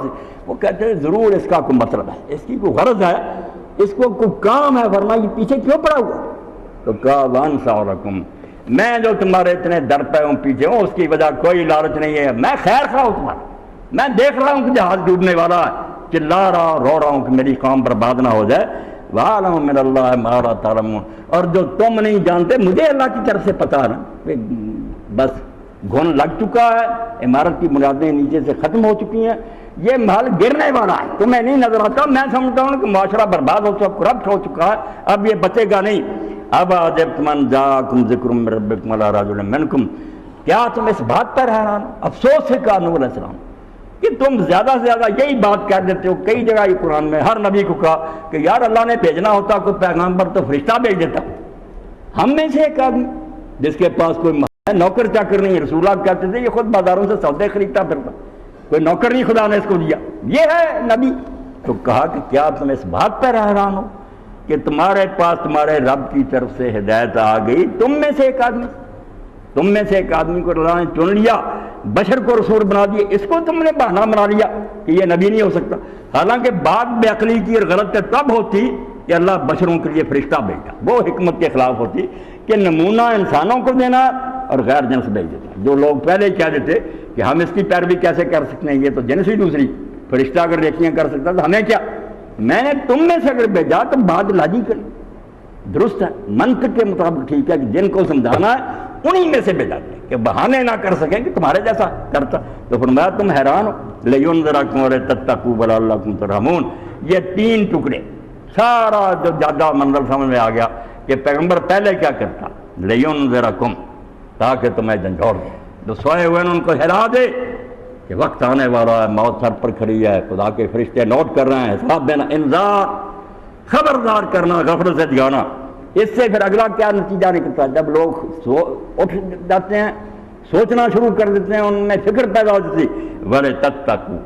سی. وہ کہتے ہیں ضرور اس کا کوئی مطلب ہے, اس کی کوئی غرض ہے, اس کو کوئی کام ہے, ورنہ یہ پیچھے کیوں پڑا ہوا. تو کہا وانصارکم, میں جو تمہارے اتنے در پہ ہوں پیچھے ہوں, اس کی وجہ کوئی لالچ نہیں ہے, میں خیر خواہ ہوں تمہارا. میں دیکھ رہا ہوں کہ جہاز ڈوبنے والا ہے, چلا رہا رو رہا ہوں کہ میری قوم برباد نہ ہو جائے. وَعَلَمُ مِنَ اللَّهِ مَا لَا تَعْلَمُونَ, اور جو تم نہیں جانتے مجھے اللہ کی طرف سے پتہ نا. بس گھن لگ چکا ہے, عمارت کی بنیادیں نیچے سے ختم ہو چکی ہیں, یہ محل گرنے والا ہے, تمہیں نہیں نظر آتا. میں سمجھتا ہوں کہ معاشرہ برباد ہو چکا, کرپٹ ہو چکا ہے, اب یہ بچے گا نہیں. اب عجبت من جاءکم ذکر من ربکم علی رجل منکم, کیا تم اس بات پر حیران؟ افسوس ہے کہ نوح علیہ السلام کہ تم زیادہ سے زیادہ یہی بات کہہ دیتے ہو. کئی جگہ یہ قرآن میں ہر نبی کو کہا کہ یار اللہ نے بھیجنا ہوتا کوئی پیغامبر تو فرشتہ بھیج دیتا. ہم میں سے ایک آدمی جس کے پاس کوئی نوکر چاکر نہیں, رسول اللہ کہتے تھے یہ خود بازاروں سے سودے خریدتا پھرتا, کوئی نوکر نہیں خدا نے اس کو دیا, یہ ہے نبی. تو کہا کہ کیا تم اس بات پر حیران ہو کہ تمہارے پاس تمہارے رب کی طرف سے ہدایت آ گئی, تم میں سے ایک آدمی کو اللہ نے چن لیا, بشر کو رسول بنا دیا, اس کو تم نے بہانہ بنا لیا کہ یہ نبی نہیں ہو سکتا. حالانکہ بات بے عقلی کی اور غلط تب ہوتی کہ اللہ بشروں کے لیے فرشتہ بھیجا, وہ حکمت کے خلاف ہوتی کہ نمونہ انسانوں کو دینا اور غیر جنس بھیج دیتا. جو لوگ پہلے کہہ دیتے کہ ہم اس کی پیروی کیسے کر سکتے ہیں, یہ تو جنس ہی دوسری, فرشتہ اگر نیکیاں کر سکتا تو ہمیں کیا. میں نے تم میں سے اگر بھیجا تو بات لاجیکل درست ہے, منطق کے مطابق ٹھیک ہے کہ جن کو سمجھانا ہے انہی میں سے بھیجا دیں کہ بہانے نہ کر سکیں کہ تمہارے جیسا کرتا. تو فرمایا تم حیران ہو, لِيُنذِرَكُمْ وَلِتَتَّقُوا وَلَعَلَّكُمْ تُرْحَمُونَ. یہ 3 ٹکڑے سارا جو زیادہ منظر سمجھ میں آ گیا کہ پیغمبر پہلے کیا کرتا, لِيُنذِرَكُمْ, تاکہ تمہیں جھنجھوڑ دے, جو سوئے ہوئے ان کو ہلا دے کہ وقت آنے والا ہے, موت سر پر کھڑی ہے, خدا کے فرشتے نوٹ کر رہے ہیں, حساب دینا, انذار, خبردار کرنا, غفلت سے جگانا. اس سے پھر اگلا کیا نتیجہ نکلتا ہے, جب لوگ اٹھ جاتے ہیں, سوچنا شروع کر دیتے ہیں, ان میں فکر پیدا ہو جاتی, وَلِتَتَّقُوا,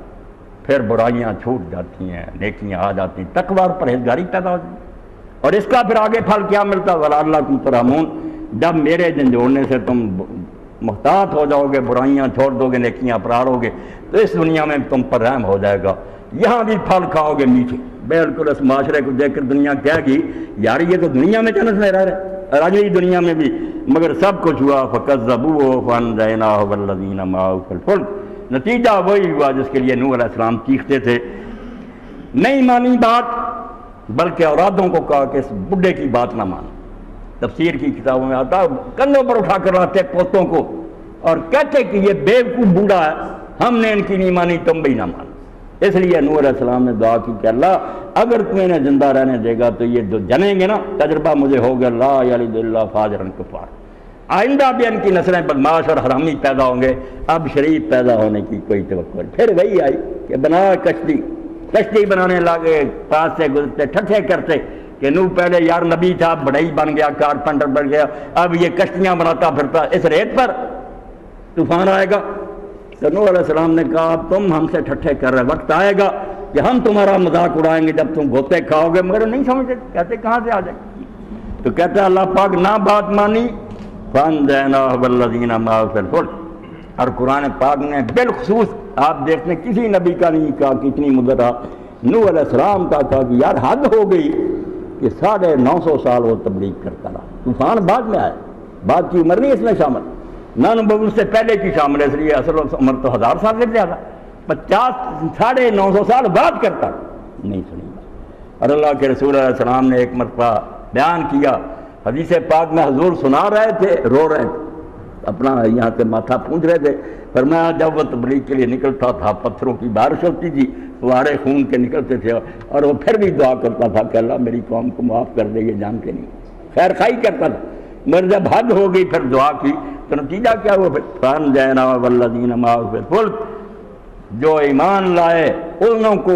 پھر برائیاں چھوٹ جاتی ہیں, نیکیاں آ جاتی ہیں, تقویٰ اور پرہیزگاری پیدا ہو جاتی ہے. اور اس کا پھر آگے پھل کیا ملتا, وَلَعَلَّكُمْ تُرْحَمُونَ, جب میرے جھنجھوڑنے سے تم محتاط ہو جاؤ گے, برائیاں چھوڑ دو گے, نیکیاں اپرارو گے, تو اس دنیا میں تم پر رحم ہو جائے گا, یہاں بھی پھل کھاؤ گے میٹھے. بالکل اس معاشرے کو دیکھ کر دنیا کہے گی یار یہ تو دنیا میں جنت میں رہ رہے, اور اگلی دنیا میں بھی, مگر سب کچھ ہوا فَكَذَّبُوهُ فَأَنجَيْنَاهُ وَالَّذِينَ مَعَهُ فِي الْفُلْكِ. نتیجہ وہی ہوا جس کے لیے نوح علیہ السلام چیختے تھے. نہیں مانی بات, بلکہ اولادوں کو کہا کہ اس بڈھے کی بات نہ مانو. تفسیر کی کتابوں میں آتا کندھوں پر اٹھا کر لاتے پوتوں کو اور کہتے کہ یہ بیوقوف بوڑھا ہے, ہم نے ان کی نہیں مانی, تم بھی نہ مانو. اس لیے نوح علیہ السلام نے دعا کی کہ اللہ اگر تم انہیں زندہ رہنے دے گا تو یہ جو جنیں گے نا, تجربہ مجھے ہو گیا, لا یلد الا فاجرا کفارا, آئندہ بھی ان کی نسلیں بدماش اور حرامی پیدا ہوں گے, اب شریف پیدا ہونے کی کوئی توقع نہیں. پھر وہی آئی کہ بنا کشتی بنانے لگے, پاس سے گزرتے ٹھٹھے کرتے کہ نوح پہلے یار نبی تھا, بڑھئی بن گیا, کارپینٹر بن گیا, اب یہ کشتیاں بناتا پھرتا, اس ریت پر طوفان آئے گا. تو نوح علیہ السلام نے کہا تم ہم سے ٹھٹھے کر رہے, وقت آئے گا کہ ہم تمہارا مذاق اڑائیں گے جب تم گوتے کھاؤ گے. مگر نہیں سمجھتے, کہتے کہاں سے آ جائے. تو کہتے اللہ پاک نہ بات مانی, فَأَنجَيْنَاهُ وَالَّذِينَ مَعَهُ فِي الْفُلْكِ. اور قرآن پاک نے بالخصوص آپ دیکھتے ہیں کسی نبی کا نہیں کہا کہ اتنی مدت, نوح علیہ السلام کا کہا کہ یار حد ہو گئی کہ 950 سال وہ تبلیغ کرتا رہا. طوفان بعد میں آئے, بعد کی عمر نہیں اس میں شامل, نہ نبوت سے پہلے کی شامل ہے, اس لیے اصل عمر تو 1000 سال سے زیادہ, 950 سال بعد کرتا نہیں سنی. اور اللہ کے رسول علیہ السلام نے ایک مرتبہ بیان کیا, حدیث پاک میں حضور سنا رہے تھے, رو رہے تھے, اپنا یہاں سے ماتھا پونچھ رہے تھے. فرمایا جب وہ تبلیغ کے لیے نکلتا تھا پتھروں کی بارش ہوتی تھی, فوارے خون کے نکلتے تھے, اور وہ پھر بھی دعا کرتا تھا کہ اللہ میری قوم کو معاف کر دے, یہ جانتے نہیں, خیر خواہی کرتا تھا. مگر جب حد ہو گئی پھر دعا کی تو نتیجہ کیا ہوا, فَأَنجَيْنَاهُ وَالَّذِينَ مَعَهُ فِي الْفُلْكِ, جو ایمان لائے انہوں کو